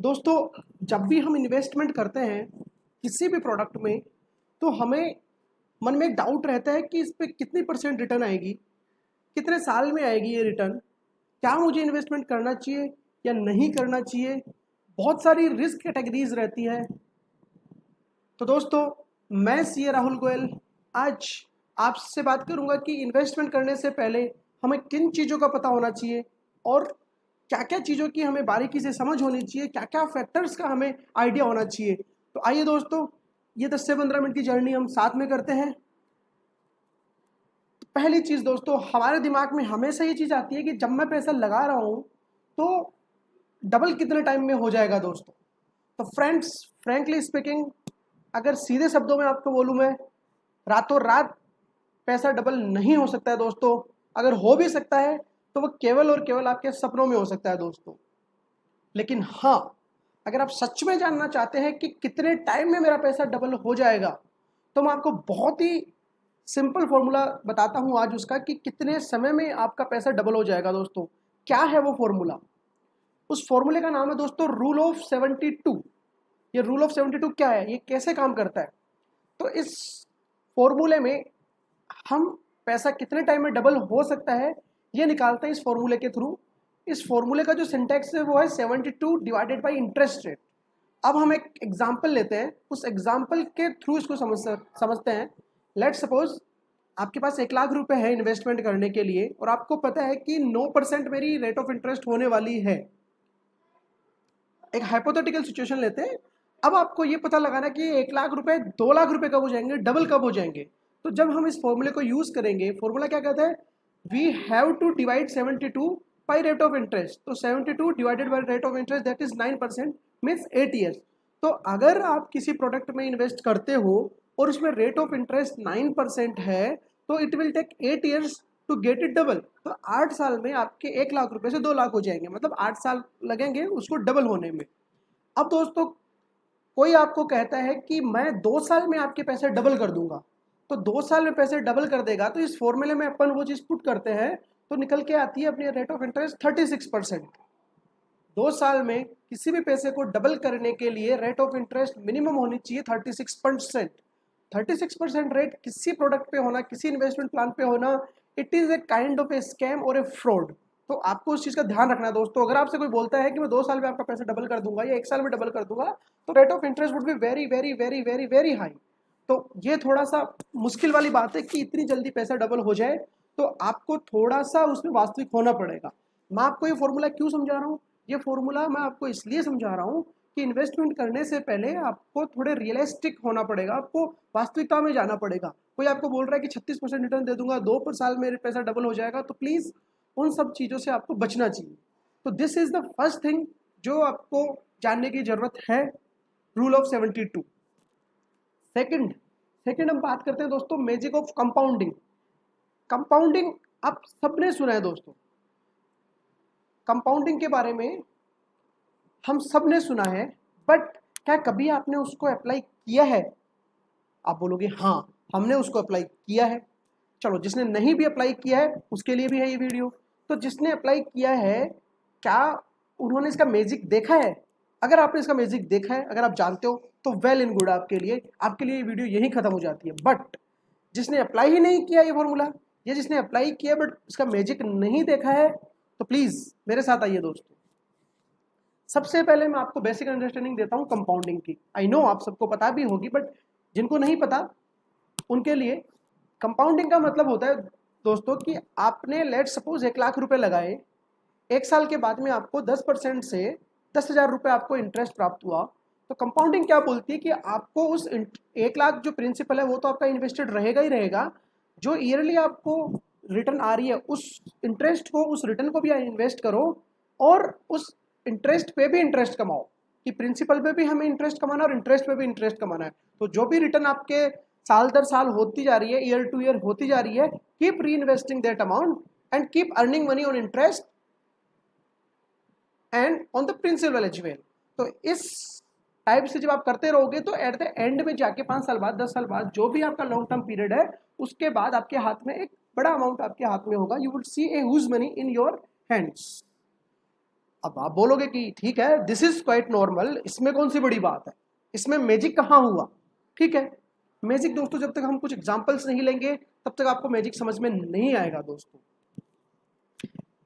दोस्तों, जब भी हम इन्वेस्टमेंट करते हैं किसी भी प्रोडक्ट में, तो हमें मन में एक डाउट रहता है कि इस पे कितनी परसेंट रिटर्न आएगी, कितने साल में आएगी ये रिटर्न, क्या मुझे इन्वेस्टमेंट करना चाहिए या नहीं करना चाहिए। बहुत सारी रिस्क कैटेगरीज रहती है। तो दोस्तों, मैं सीए राहुल गोयल आज आपसे बात करूंगा कि इन्वेस्टमेंट करने से पहले हमें किन चीज़ों का पता होना चाहिए और क्या क्या चीज़ों की हमें बारीकी से समझ होनी चाहिए, क्या क्या फैक्टर्स का हमें आइडिया होना चाहिए। तो आइए दोस्तों, ये 10 से 15 मिनट की जर्नी हम साथ में करते हैं। तो पहली चीज़ दोस्तों, हमारे दिमाग में हमेशा ये चीज़ आती है कि जब मैं पैसा लगा रहा हूँ तो डबल कितने टाइम में हो जाएगा दोस्तों। तो फ्रेंड्स, फ्रैंकली स्पीकिंग, अगर सीधे शब्दों में आपको बोलूँ मैं, रातों रात पैसा डबल नहीं हो सकता है दोस्तों। अगर हो भी सकता है तो वो केवल और केवल आपके सपनों में हो सकता है दोस्तों। लेकिन हाँ, अगर आप सच में जानना चाहते हैं कि कितने टाइम में मेरा पैसा डबल हो जाएगा, तो मैं आपको बहुत ही सिंपल फॉर्मूला बताता हूं आज उसका, कि कितने समय में आपका पैसा डबल हो जाएगा दोस्तों। क्या है वो फॉर्मूला? उस फॉर्मूले का नाम है दोस्तों रूल ऑफ 72। ये रूल ऑफ 72 क्या है, ये कैसे काम करता है? तो इस फॉर्मूले में हम पैसा कितने टाइम में डबल हो सकता है ये निकालते हैं इस फॉर्मूले के थ्रू। इस फॉर्मूले का जो सिंटैक्स है वो है 72 डिवाइडेड बाई इंटरेस्ट रेट। अब हम एक एग्जाम्पल लेते हैं, उस एग्जाम्पल के थ्रू इसको समझते हैं। लेट सपोज आपके पास 1 लाख रुपए है इन्वेस्टमेंट करने के लिए, और आपको पता है कि 9% मेरी रेट ऑफ इंटरेस्ट होने वाली है। एक हाइपोथेटिकल सिचुएशन लेते हैं। अब आपको ये पता लगाना कि 1 लाख रुपए 2 लाख रुपए कब हो जाएंगे, डबल कब हो जाएंगे। तो जब हम इस फॉर्मूले को यूज करेंगे, फॉर्मूला क्या कहता है, we have to divide 72 by rate of interest. तो 72 divided by rate of interest, that is 9%, means 8 years. तो अगर आप किसी प्रोडक्ट में इन्वेस्ट करते हो और उसमें रेट ऑफ इंटरेस्ट 9% है, तो it will take 8 years to get it double. तो 8 साल में आपके 1 लाख रुपए से 2 लाख हो जाएंगे, मतलब 8 साल लगेंगे उसको डबल होने में। अब दोस्तों, कोई आपको कहता है कि मैं 2 साल में आपके पैसे डबल कर दूंगा, तो 2 साल में पैसे डबल कर देगा, तो इस फॉर्मूले में अपन वो चीज पुट करते हैं तो निकल के आती है अपनी रेट ऑफ इंटरेस्ट 36%। 2 साल में किसी भी पैसे को डबल करने के लिए रेट ऑफ इंटरेस्ट मिनिमम होनी चाहिए 36%। 36% रेट किसी प्रोडक्ट पे होना, किसी इन्वेस्टमेंट प्लान पे होना, it is a kind of A scam और ए फ्रॉड। तो आपको उस चीज का ध्यान रखना है दोस्तों। अगर आपसे कोई बोलता है कि मैं 2 साल में आपका पैसा डबल कर दूंगा या 1 साल में डबल कर दूंगा, तो rate of interest would be very very very very very high. तो ये थोड़ा सा मुश्किल वाली बात है कि इतनी जल्दी पैसा डबल हो जाए, तो आपको थोड़ा सा उसमें वास्तविक होना पड़ेगा। मैं आपको ये फॉर्मूला क्यों समझा रहा हूँ? ये फॉर्मूला मैं आपको इसलिए समझा रहा हूँ कि इन्वेस्टमेंट करने से पहले आपको थोड़े रियलिस्टिक होना पड़ेगा, आपको वास्तविकता में जाना पड़ेगा। कोई आपको बोल रहा है कि 36% रिटर्न दे दूंगा, 2 साल में पैसा डबल हो जाएगा, तो प्लीज़ उन सब चीज़ों से आपको बचना चाहिए। तो this is the first thing जो आपको जानने की ज़रूरत है, रूल ऑफ 72। सेकंड सेकंड हम बात करते हैं दोस्तों मैजिक ऑफ कंपाउंडिंग। कंपाउंडिंग आप सबने सुना है दोस्तों। कंपाउंडिंग के बारे में हम सब ने सुना है, बट क्या कभी आपने उसको अप्लाई किया है? आप बोलोगे हाँ, हमने उसको अप्लाई किया है। चलो, जिसने नहीं भी अप्लाई किया है उसके लिए भी है ये वीडियो। तो जिसने अप्लाई किया है, क्या उन्होंने इसका मैजिक देखा है? अगर आपने इसका मैजिक देखा है, अगर आप जानते हो, तो वेल इन गुड, आपके लिए ये वीडियो यहीं खत्म हो जाती है। बट जिसने अप्लाई ही नहीं किया ये फॉर्मूला, या जिसने अप्लाई किया बट इसका मैजिक नहीं देखा है, तो प्लीज मेरे साथ आइए दोस्तों। सबसे पहले मैं आपको बेसिक अंडरस्टैंडिंग देता हूं कंपाउंडिंग की। आई नो आप सबको पता भी होगी, बट जिनको नहीं पता उनके लिए कंपाउंडिंग का मतलब होता है दोस्तों कि आपने लेट सपोज 1 लाख रुपए लगाए, 1 साल के बाद में आपको 10% से 10,000 रुपये आपको इंटरेस्ट प्राप्त हुआ। तो कंपाउंडिंग क्या बोलती है कि आपको उस 1 लाख जो प्रिंसिपल है वो तो आपका इन्वेस्टेड रहेगा ही रहेगा, जो ईयरली आपको रिटर्न आ रही है उस इंटरेस्ट को, उस रिटर्न को भी इन्वेस्ट करो, और उस इंटरेस्ट पे भी इंटरेस्ट कमाओ। कि प्रिंसिपल पे भी हमें इंटरेस्ट कमाना और इंटरेस्ट पे भी इंटरेस्ट कमाना है। तो जो भी रिटर्न आपके साल दर साल होती जा रही है, ईयर टू ईयर होती जा रही है, keep reinvesting that amount and keep earning money on interest and on the principal as well. तो इस टाइप से जब आप करते रहोगे, तो एट द एंड में जाके 5 साल बाद, 10 साल बाद, जो भी आपका लॉन्ग टर्म पीरियड है, उसके बाद आपके हाथ में एक बड़ा अमाउंट आपके हाथ में होगा। You would see a huge money in your hands. अब आप बोलोगे कि ठीक है, दिस इज क्वाइट नॉर्मल, इसमें कौन सी बड़ी बात है, इसमें मैजिक कहाँ हुआ। ठीक है, मैजिक दोस्तों जब तक हम कुछ एग्जांपल्स नहीं लेंगे तब तक आपको मैजिक समझ में नहीं आएगा दोस्तों।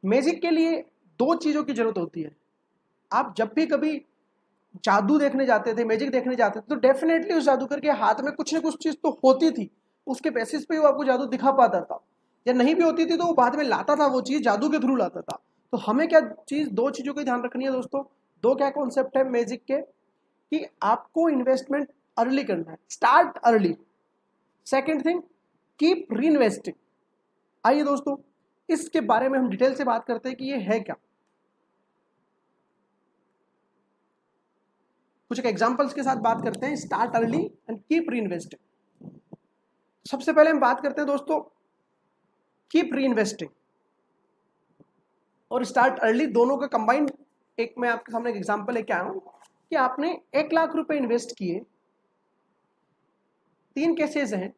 मैजिक के लिए दो चीज़ों की जरूरत होती है। आप जब भी कभी जादू देखने जाते थे, मैजिक देखने जाते थे, तो डेफिनेटली उस जादूगर के हाथ में कुछ ना कुछ चीज़ तो होती थी, उसके बेसिस पे वो आपको जादू दिखा पाता था, या नहीं भी होती थी तो वो बाद में लाता था, वो चीज़ जादू के थ्रू लाता था। तो हमें क्या चीज़, दो चीज़ों का ध्यान रखनी है दोस्तों। दो क्या कॉन्सेप्ट है मैजिक के, कि आपको इन्वेस्टमेंट अर्ली करना है, start early. Second thing, keep री इन्वेस्टिंग। आइए दोस्तों इसके बारे में हम डिटेल से बात करते हैं कि ये है क्या। कुछ एक एग्जांपल्स के साथ बात करते हैं, स्टार्ट अर्ली एंड कीप री इन्वेस्टिंग। सबसे पहले हम बात करते हैं दोस्तों कीप री इन्वेस्टिंग और स्टार्ट अर्ली, दोनों का कंबाइंड एक मैं आपके सामने एक एग्जांपल लेके आया हूं कि आपने 1,00,000 रुपए इन्वेस्ट किए। तीन केसेस हैं,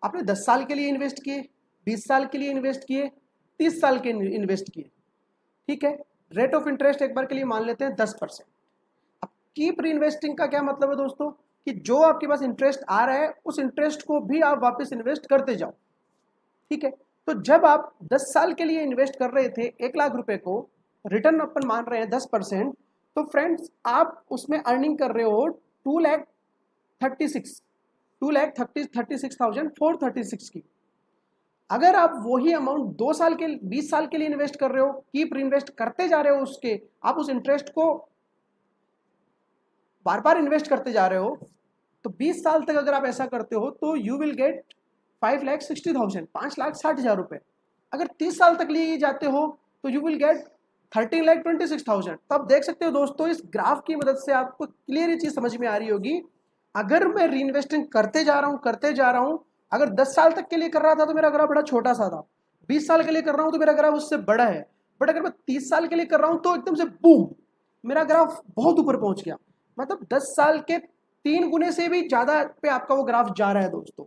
आपने 10 साल के लिए इन्वेस्ट किए, 20 साल के लिए इन्वेस्ट किए, 30 साल के इन्वेस्ट किए। ठीक है, रेट ऑफ इंटरेस्ट एक बार के लिए मान लेते हैं 10%। अब कीप री इन्वेस्टिंग का क्या मतलब है दोस्तों, कि जो आपके पास इंटरेस्ट आ रहा है उस इंटरेस्ट को भी आप वापस इन्वेस्ट करते जाओ। ठीक है, तो जब आप 10 साल के लिए इन्वेस्ट कर रहे थे 1,00,000 रुपए को, रिटर्न अपन मान रहे हैं 10%, तो फ्रेंड्स आप उसमें अर्निंग कर रहे हो 2,36,436 की। अगर आप वही अमाउंट 2 साल के 20 साल के लिए इन्वेस्ट कर रहे हो, कीप इन्वेस्ट करते जा रहे हो, उसके आप उस इंटरेस्ट को बार बार इन्वेस्ट करते जा रहे हो, तो 20 साल तक अगर आप ऐसा करते हो तो यू विल गेट 5,60,000, 5,60,000 रुपए। अगर 30 साल तक लिए जाते हो तो यू विल गेट 13,26,000। तो आप देख सकते हो दोस्तों, इस ग्राफ की मदद से आपको क्लियर ये चीज समझ में आ रही होगी। अगर मैं री इन्वेस्टिंग करते जा रहा हूं, अगर 10 साल तक के लिए कर रहा था तो मेरा ग्राफ बड़ा छोटा सा था, 20 साल के लिए कर रहा हूं तो मेरा ग्राफ उससे बड़ा है, बट अगर मैं 30 साल के लिए कर रहा हूं तो एकदम से बूम, मेरा ग्राफ बहुत ऊपर पहुंच गया। मतलब 10 साल के 3 गुने से भी ज्यादा पे आपका वो ग्राफ जा रहा है दोस्तों।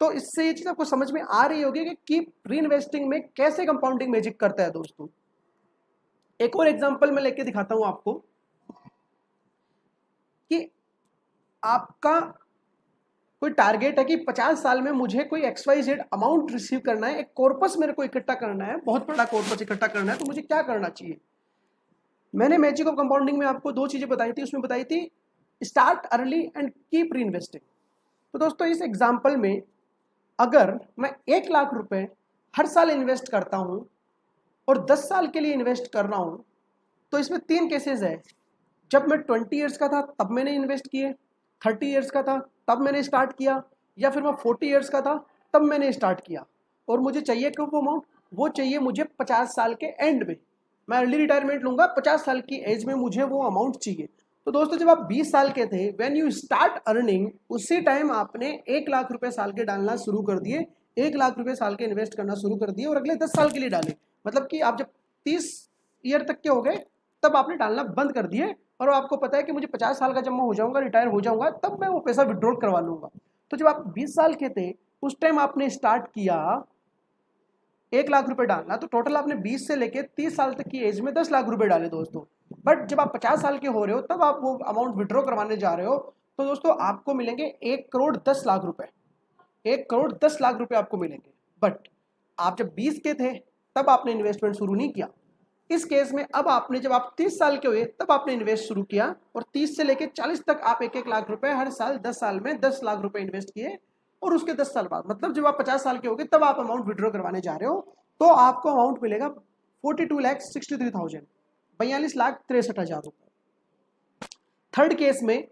तो इससे ये चीज आपको समझ में आ रही होगी कि कीप री इन्वेस्टिंग में कैसे कंपाउंडिंग मैजिक करता है दोस्तों। एक और एग्जांपल मैं लेके दिखाता हूं आपको कि आपका कोई टारगेट है कि 50 साल में मुझे कोई XYZ अमाउंट रिसीव करना है, एक कॉर्पस मेरे को इकट्ठा करना है, बहुत बड़ा कॉर्पस इकट्ठा करना है, तो मुझे क्या करना चाहिए। मैंने मैजिक ऑफ कंपाउंडिंग में आपको दो चीजें बताई थी, उसमें बताई थी स्टार्ट अर्ली एंड कीप री इन्वेस्टिंग। तो दोस्तों इस एग्जाम्पल में अगर मैं 1,00,000 रुपए हर साल इन्वेस्ट करता हूं और 10 साल के लिए इन्वेस्ट कर रहा हूं, तो इसमें 3 केसेस है। जब मैं 20 ईयर्स का था तब मैंने इन्वेस्ट किए, 30 ईयर्स का था तब मैंने स्टार्ट किया, या फिर मैं 40 ईयर्स का था तब मैंने स्टार्ट किया। और मुझे चाहिए कब वो अमाउंट, वो चाहिए मुझे 50 साल के एंड में। मैं अर्ली रिटायरमेंट लूंगा, 50 साल की एज में मुझे वो अमाउंट चाहिए। तो दोस्तों जब आप 20 साल के थे, व्हेन यू स्टार्ट अर्निंग, उसी टाइम आपने 1,00,000 रुपए साल के डालना शुरू कर दिए, 1,00,000 रुपए साल के इन्वेस्ट करना शुरू कर दिए और अगले 10 साल के लिए डाले। मतलब कि आप जब 30 ईयर तक के हो गए तब आपने डालना बंद कर दिए, और आपको पता है कि मुझे 50 साल का जब मैं हो जाऊंगा, रिटायर हो जाऊंगा, तब मैं वो पैसा विड्रॉल करवा लूंगा। तो जब आप 20 साल के थे उस टाइम आपने स्टार्ट किया 1,00,000 रुपए डालना, तो टोटल आपने 20 से लेके 30 साल तक की एज में 10,00,000 रुपए डाले दोस्तों। बट जब आप 50 साल के हो रहे हो तब आप वो अमाउंट विड्रॉ करवाने जा रहे हो, तो दोस्तों आपको मिलेंगे 1,10,00,000 रुपए, 1,10,00,000 रुपए आपको मिलेंगे। बट आप जब 20 के थे तब आपने इन्वेस्टमेंट शुरू नहीं किया। इस केस में अब आपने, जब आप 30 साल के हुए तब आपने इन्वेस्ट शुरू किया, और 30 से लेके 40 तक आप 1-1 लाख रुपए हर साल 10 साल में 10 लाख रुपए इन्वेस्ट किए, और उसके 10 साल बाद, मतलब जब आप 50 साल के हो गए तब आप अमाउंट विड्रॉ करवाने जा रहे हो, तो आपको अमाउंट मिलेगा 42,63,000, 42,63,000 रुपए। थर्ड केस में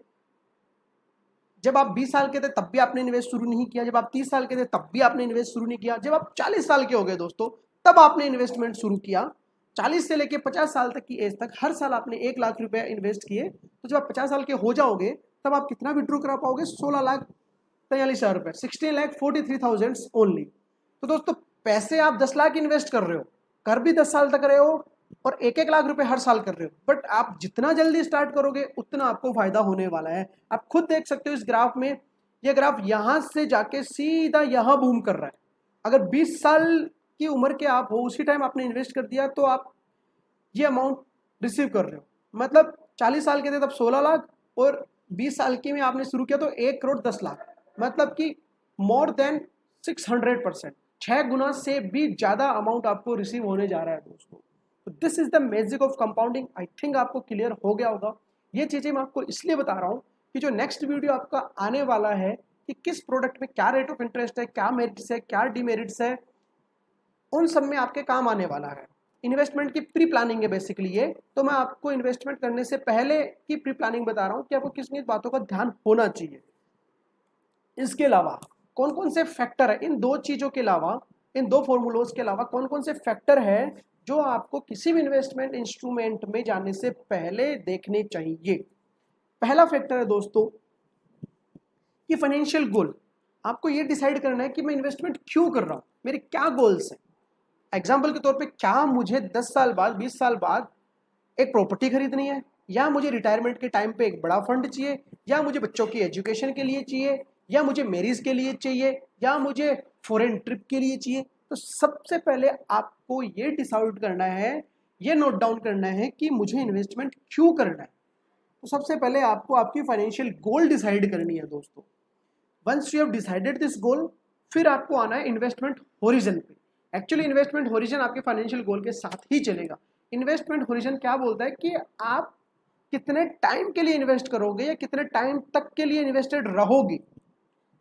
जब आप 20 साल के थे तब भी आपने इन्वेस्ट शुरू नहीं किया, जब आप 30 साल के थे तब भी आपने इन्वेस्ट शुरू नहीं किया, जब आप 40 साल के हो गए दोस्तों तब आपने इन्वेस्टमेंट शुरू किया। 40 से लेके 50 साल तक की एज तक हर साल आपने 1,00,000 रुपए इन्वेस्ट किए, तो जब आप 50 साल के हो जाओगे तब आप कितना विड्रॉ करा पाओगे, 16,43,000 रुपए, 16,43,000 ओनली। तो दोस्तों पैसे आप 10 लाख इन्वेस्ट कर रहे हो, कर भी 10 साल तक रहे हो, और 1-1 लाख रुपए हर साल कर रहे हो, बट आप जितना जल्दी स्टार्ट करोगे उतना आपको फायदा होने वाला है। आप खुद देख सकते हो इस ग्राफ में, ये ग्राफ यहां से जाके सीधा यहां बूम कर रहा है। अगर 20 साल की उम्र के आप हो, उसी टाइम आपने इन्वेस्ट कर दिया, तो आप ये अमाउंट रिसीव कर रहे हो। मतलब 40 साल के थे तब 16 लाख, और 20 साल की में आपने शुरू किया तो 1 करोड़ 10 लाख, मतलब कि मोर देन 600%, 6 गुना से भी ज़्यादा अमाउंट आपको रिसीव होने जा रहा है दोस्तों। तो this is the magic of compounding. I think आपको क्लियर हो गया होगा। ये चीज़ें मैं आपको इसलिए बता रहा हूँ कि जो नेक्स्ट वीडियो आपका आने वाला है कि किस प्रोडक्ट में क्या रेट ऑफ इंटरेस्ट है, क्या मेरिट्स है, क्या डिमेरिट्स है, उन सब में आपके काम आने वाला है। इन्वेस्टमेंट की प्री प्लानिंग है बेसिकली ये। तो मैं आपको इन्वेस्टमेंट करने से पहले की प्री प्लानिंग बता रहा हूँ कि आपको किस किस बातों का ध्यान होना चाहिए। इसके अलावा कौन कौन से फैक्टर है, इन दो चीज़ों के अलावा, इन दो फॉर्मूलोज के अलावा कौन कौन से फैक्टर है जो आपको किसी भी इन्वेस्टमेंट इंस्ट्रूमेंट में जाने से पहले देखने चाहिए। पहला फैक्टर है दोस्तों कि फाइनेंशियल गोल। आपको ये डिसाइड करना है कि मैं इन्वेस्टमेंट क्यों कर रहा हूँ, मेरे क्या गोल्स हैं। एग्जाम्पल के तौर पे, क्या मुझे 10 साल बाद, 20 साल बाद एक प्रॉपर्टी खरीदनी है, या मुझे रिटायरमेंट के टाइम पे एक बड़ा फंड चाहिए, या मुझे बच्चों की एजुकेशन के लिए चाहिए, या मुझे मैरिज के लिए चाहिए, या मुझे फॉरेन ट्रिप के लिए चाहिए। तो सबसे पहले आपको ये डिसाइड करना है, ये नोट डाउन करना है कि मुझे इन्वेस्टमेंट क्यों करना है। तो सबसे पहले आपको आपकी फाइनेंशियल गोल डिसाइड करनी है दोस्तों। Once you have decided this goal, फिर आपको आना है इन्वेस्टमेंट होरिजन पे। एक्चुअली इन्वेस्टमेंट होरिजन आपके फाइनेंशियल गोल के साथ ही चलेगा। इन्वेस्टमेंट होरिजन क्या बोलता है कि आप कितने टाइम के लिए इन्वेस्ट करोगे या कितने टाइम तक के लिए इन्वेस्टेड रहोगे।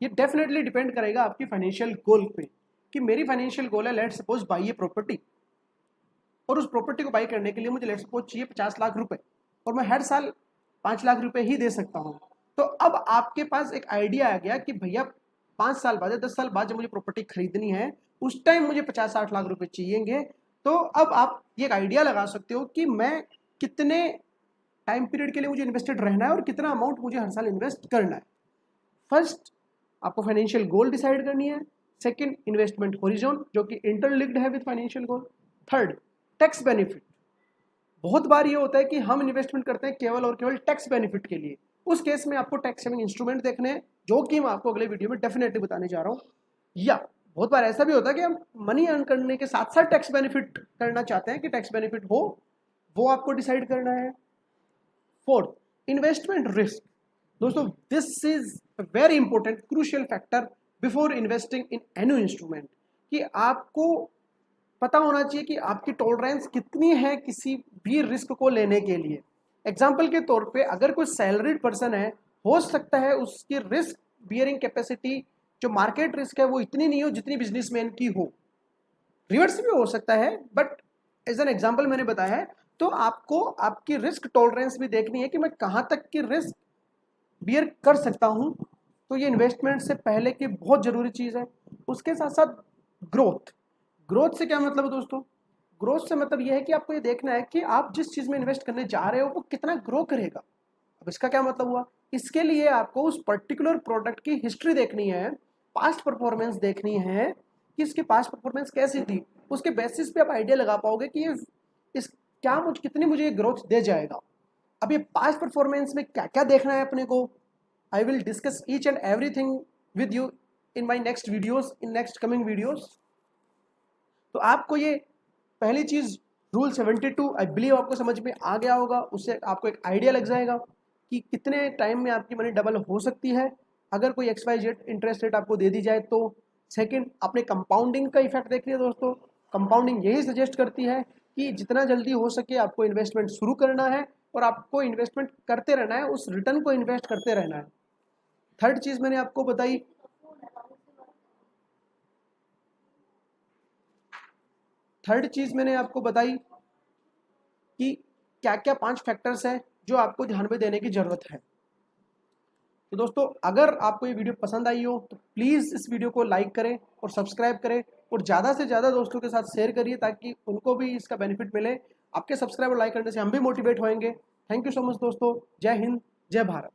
ये डेफिनेटली डिपेंड करेगा आपकी फाइनेंशियल गोल पे कि मेरी फाइनेंशियल गोल है let suppose by a property, और उस प्रॉपर्टी को बाई करने के लिए मुझे लेट सपोज चाहिए 50 लाख रुपए, और मैं हर साल 5 लाख रुपए ही दे सकता हूँ। तो अब आपके पास एक आइडिया आ गया कि भैया 5 साल बाद या 10 साल बाद जब मुझे प्रॉपर्टी खरीदनी है उस टाइम मुझे 50-60 लाख रुपए चाहिएंगे। तो अब आप ये एक आइडिया लगा सकते हो कि मैं कितने टाइम पीरियड के लिए मुझे इन्वेस्टेड रहना है और कितना अमाउंट मुझे हर साल इन्वेस्ट करना है। फर्स्ट, आपको फाइनेंशियल गोल डिसाइड करनी है। सेकंड, इन्वेस्टमेंट होरिजन जो कि इंटरलिंक्ड है with financial goal. Third, tax benefit. बहुत बार ये होता है कि हम इन्वेस्टमेंट करते हैं केवल और केवल टैक्स बेनिफिट के लिए। उस केस में आपको टैक्स सेविंग इंस्ट्रूमेंट देखने हैं, जो कि मैं आपको अगले वीडियो में डेफिनेटली बताने जा रहा हूँ। या बहुत बार ऐसा भी होता है कि हम मनी अर्न करने के साथ साथ टैक्स बेनिफिट करना चाहते हैं, कि टैक्स बेनिफिट हो, वो आपको डिसाइड करना है। Fourth, investment risk. दोस्तों, this is very important crucial factor before investing in any instrument, कि आपको पता होना चाहिए कि आपकी टॉलरेंस कितनी है किसी भी रिस्क को लेने के लिए। एग्जाम्पल के तौर पे, अगर कोई सैलरीड पर्सन है, हो सकता है उसकी रिस्क बियरिंग कैपेसिटी, जो मार्केट रिस्क है, वो इतनी नहीं हो जितनी बिजनेसमैन की हो। रिवर्स भी हो सकता है, बट एज एन एग्जाम्पल मैंने बताया है। तो आपको आपकी रिस्क टॉलरेंस भी देखनी है कि मैं कहाँ तक की रिस्क बियर कर सकता हूँ। तो ये इन्वेस्टमेंट से पहले की बहुत ज़रूरी चीज़ है। उसके साथ साथ ग्रोथ। ग्रोथ से क्या मतलब है दोस्तों? ग्रोथ से मतलब ये है कि आपको ये देखना है कि आप जिस चीज़ में इन्वेस्ट करने जा रहे हो वो कितना ग्रो करेगा। अब इसका क्या मतलब हुआ? इसके लिए आपको उस पर्टिकुलर प्रोडक्ट की हिस्ट्री देखनी है, पास्ट परफॉर्मेंस देखनी है कि इसकी पास्ट परफॉर्मेंस कैसी थी। उसके बेसिस पे आप आइडिया लगा पाओगे कि ये इस क्या कितनी मुझे ग्रोथ दे जाएगा। अब ये पास्ट परफॉर्मेंस में क्या क्या देखना है अपने को, I will discuss each and everything with you in my next videos, in next coming videos. तो आपको ये पहली चीज़, रूल 72 आई बिलीव आपको समझ में आ गया होगा। उससे आपको एक आइडिया लग जाएगा कि कितने टाइम में आपकी मनी डबल हो सकती है अगर कोई XYZ इंटरेस्ट रेट आपको दे दी जाए तो। सेकंड, आपने कंपाउंडिंग का इफेक्ट देख लिया दोस्तों। कंपाउंडिंग यही सजेस्ट करती है कि जितना जल्दी हो सके आपको इन्वेस्टमेंट शुरू करना है और आपको इन्वेस्टमेंट करते रहना है, उस रिटर्न को इन्वेस्ट करते रहना है। थर्ड चीज़ मैंने आपको बताई, कि क्या क्या 5 फैक्टर्स हैं जो आपको ध्यान में देने की ज़रूरत है। तो दोस्तों, अगर आपको ये वीडियो पसंद आई हो तो प्लीज़ इस वीडियो को लाइक करें और सब्सक्राइब करें, और ज़्यादा से ज़्यादा दोस्तों के साथ शेयर करिए ताकि उनको भी इसका बेनिफिट मिले। आपके सब्सक्राइब और लाइक करने से हम भी मोटिवेट होंगे। थैंक यू सो मच दोस्तों। जय हिंद, जय भारत।